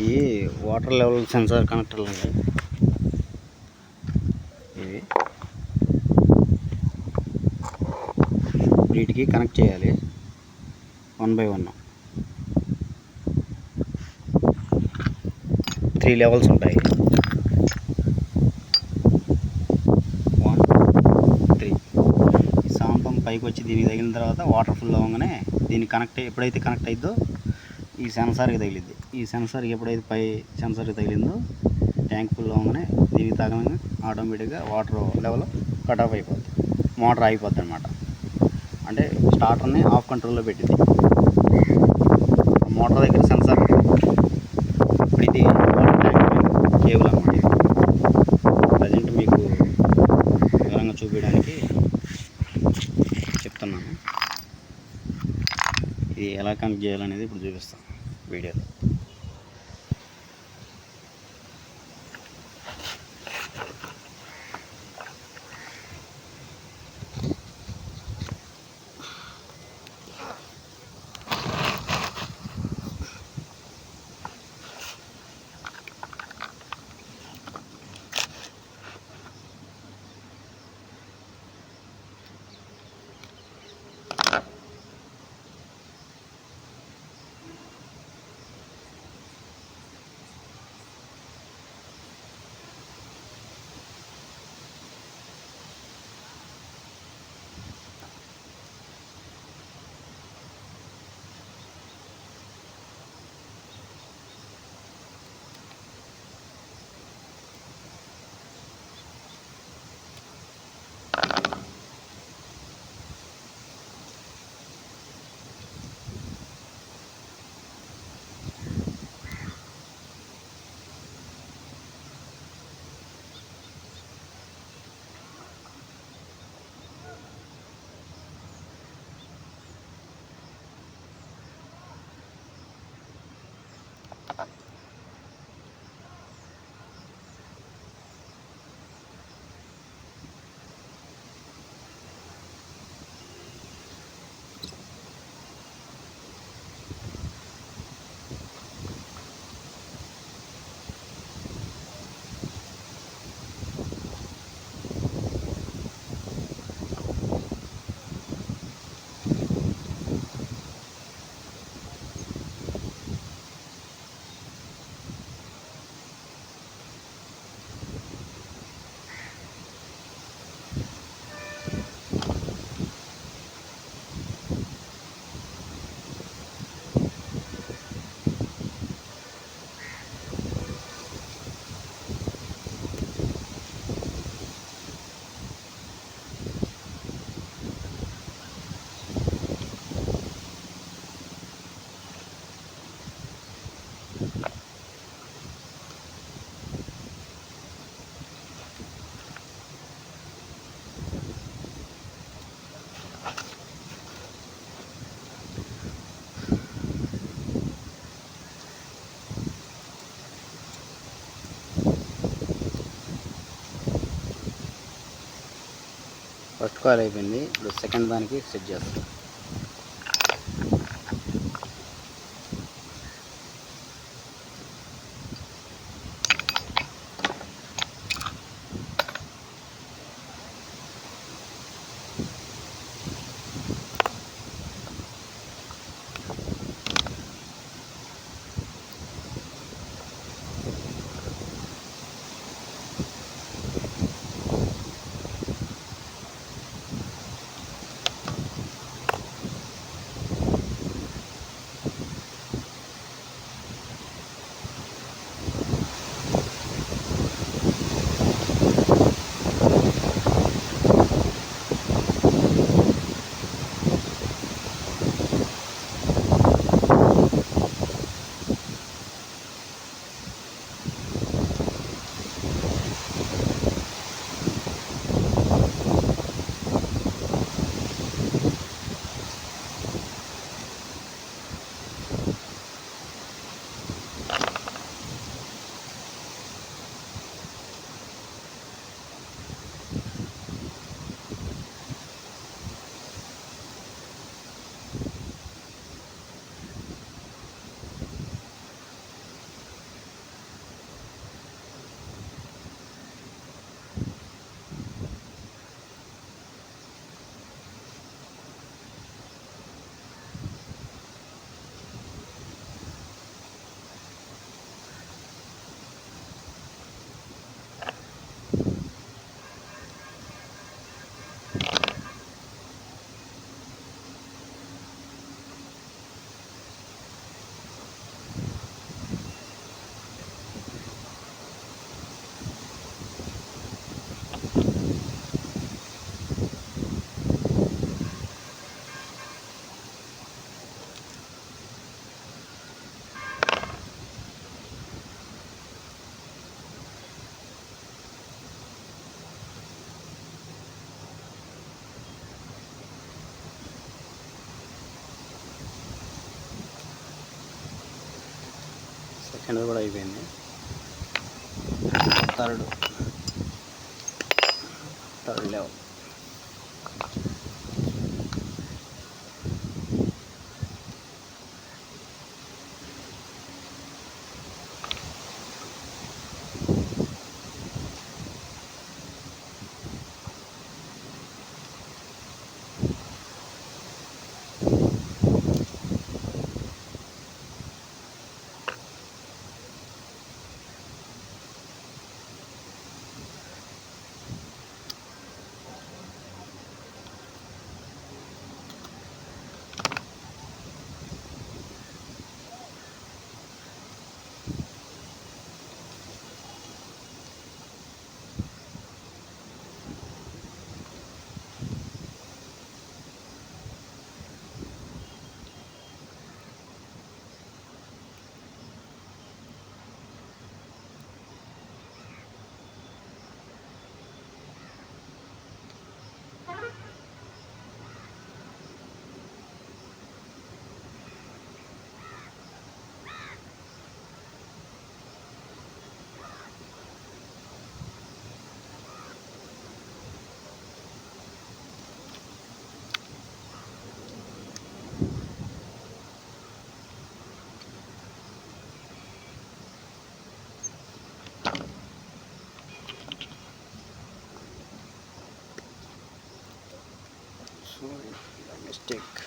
ఈ water level censor కనెక్టర్లు ఉన్నాయి. ఇవి వీటికి కనెక్ట్ చేయాలి 1 by 1. 3 లెవెల్స్ ఉంటాయి. 1, 3. ఈ సాంతం పైకి వచ్చి దీనికి తగిలిన తర్వాత వాటర్ ఫుల్ అవ్వగానే దీనికి ఎప్పుడైతే కనెక్ట్ అయిద్దో ఈ సెన్సార్కి తగిలిద్ది. ఈ సెన్సార్కి ఎప్పుడైతే పై సెన్సార్కి తగిలిందో ట్యాంక్ ఫుల్ అవ్వగానే దీనికి తగలగానే ఆటోమేటిక్గా వాటర్ లెవెల్ కట్ ఆఫ్ అయిపోద్ది, మోటార్ ఆగిపోద్ది అనమాట. అంటే స్టార్టర్ని ఆఫ్ కంట్రోల్లో పెట్టింది. మోటార్ దగ్గర సెన్సార్ ఇప్పుడు ఇది వాటర్ ట్యాంక్ కేబుల్ అనమాట. ప్రజెంట్ మీకు వివరంగా చూపించడానికి చెప్తున్నాను. ఇది ఎలా కనెక్ట్ చేయాలనేది ఇప్పుడు చూపిస్తాను వీడియోలో. ఫస్ట్ కాల్ అయిపోయింది. ఇప్పుడు సెకండ్ దానికి సెట్ చేస్తాం. సెకండ్ కూడా అయిపోయింది. Third level. Sorry, by mistake.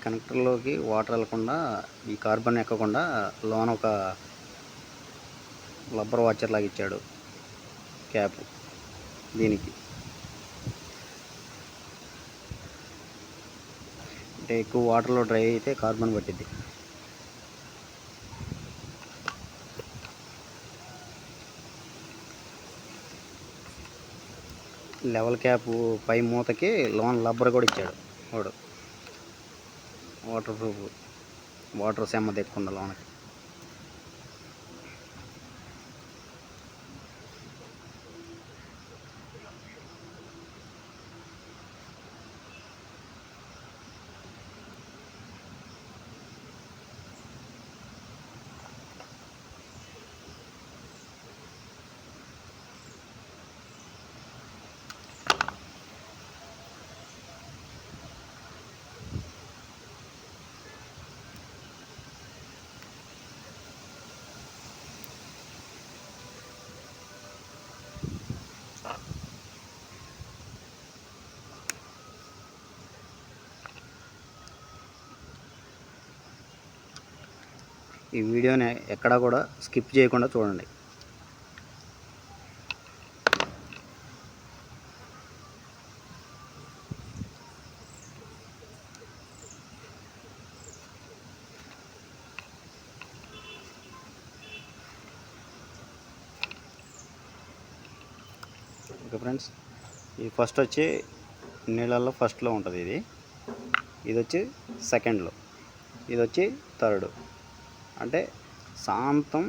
కనెక్టర్లోకి వాటర్ వెళ్ళకుండా, ఈ కార్బన్ ఎక్కకుండా లోన ఒక రబ్బర్ వాచర్ లాగా ఇచ్చాడు క్యాప్. దీనికి అంటే ఎక్కువ వాటర్లో డ్రై అయితే కార్బన్ పట్టిద్ది. లెవెల్ క్యాప్ పై మూతకి లోన రబ్బర్ కూడా ఇచ్చాడు వాడు. వాటర్ ప్రూఫ్, వాటర్ సెమ్మ తెక్కకుండా లోనకి. ఈ వీడియోని ఎక్కడా కూడా స్కిప్ చేయకుండా చూడండి. ఓకే ఫ్రెండ్స్, ఈ ఫస్ట్ వచ్చి నీళ్ళల్లో ఫస్ట్లో ఉంటుంది. ఇది వచ్చి సెకండ్లో, ఇది వచ్చి థర్డ్. అంటే శాంతం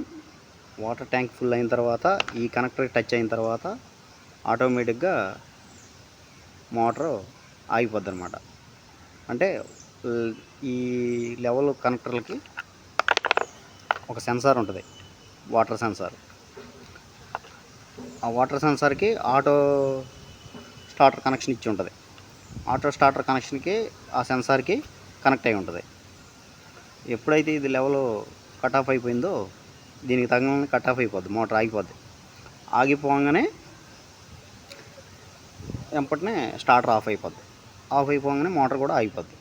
వాటర్ ట్యాంక్ ఫుల్ అయిన తర్వాత ఈ కనెక్టర్కి టచ్ అయిన తర్వాత ఆటోమేటిక్గా మోటారు ఆగిపోద్ది అనమాట. అంటే ఈ లెవెల్ కనెక్టర్లకి ఒక సెన్సార్ ఉంటుంది, వాటర్ సెన్సార్. ఆ వాటర్ సెన్సార్కి ఆటో స్టార్టర్ కనెక్షన్ ఇచ్చి ఉంటుంది. ఆటో స్టార్టర్ కనెక్షన్కి ఆ సెన్సార్కి కనెక్ట్ అయి ఉంటుంది. ఎప్పుడైతే ఇది లెవెల్ కట్ ఆఫ్ అయిపోయిందో దీనికి తగిన కట్ ఆఫ్ అయిపోద్ది, మోటార్ ఆగిపోద్ది. ఆగిపోగానే వెంపటనే స్టార్టర్ ఆఫ్ అయిపోద్ది. ఆఫ్ అయిపోగానే మోటార్ కూడా ఆగిపోద్ది.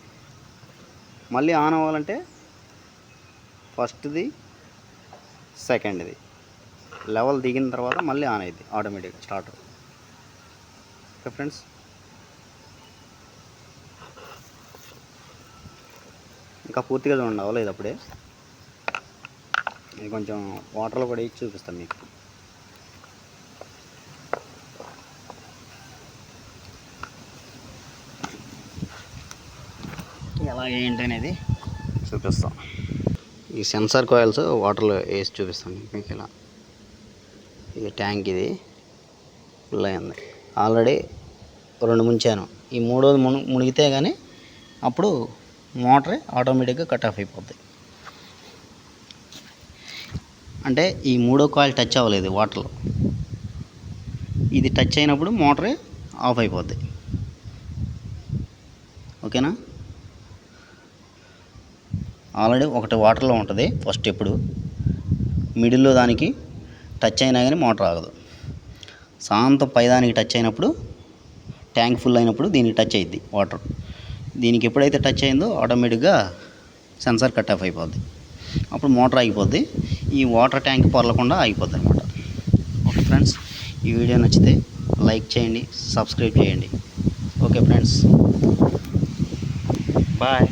మళ్ళీ ఆన్ అవ్వాలంటే ఫస్ట్ది సెకండ్ది లెవెల్ దిగిన తర్వాత మళ్ళీ ఆన్ అయ్యింది ఆటోమేటిక్గా స్టార్ట్. ఓకే ఫ్రెండ్స్, ఇంకా పూర్తిగా చూడండి, అవ్వలేదు అప్పుడే. ఇది కొంచెం వాటర్లో కూడా ఇచ్చి చూపిస్తాను మీకు. ఎలా ఏంటి అనేది చూపిస్తాం. ఈ సెన్సార్ కాయిల్స్ వాటర్లో వేసి చూపిస్తాను మీకు. ఇలా ఇది ట్యాంక్, ఇది ఫుల్ అయింది ఆల్రెడీ. 2 ముంచాను, ఈ 3వ మునిగితే కానీ అప్పుడు మోటరే ఆటోమేటిక్గా కట్ ఆఫ్ అయిపోద్ది. అంటే ఈ 3వ కాయిల్ టచ్ అవ్వలేదు వాటర్లో, ఇది టచ్ అయినప్పుడు మోటరే ఆఫ్ అయిపోద్ది. ఓకేనా. ఆల్రెడీ ఒకటి వాటర్లో ఉంటుంది ఫస్ట్, ఎప్పుడు మిడిల్లో దానికి టచ్ అయినా కానీ మోటార్ ఆగదు. శాంతం పైదానికి టచ్ అయినప్పుడు, ట్యాంక్ ఫుల్ అయినప్పుడు దీనికి టచ్ అయ్యిద్ది వాటర్. దీనికి ఎప్పుడైతే టచ్ అయిందో ఆటోమేటిక్గా సెన్సార్ కట్ ఆఫ్ అయిపోద్ది. అప్పుడు మోటార్ ఆగిపోద్ది, ఈ వాటర్ ట్యాంక్ పొరలకుండా ఆగిపోద్ది అనమాట. ఓకే ఫ్రెండ్స్, ఈ వీడియో నచ్చితే లైక్ చేయండి, సబ్స్క్రైబ్ చేయండి. Okay friends, bye.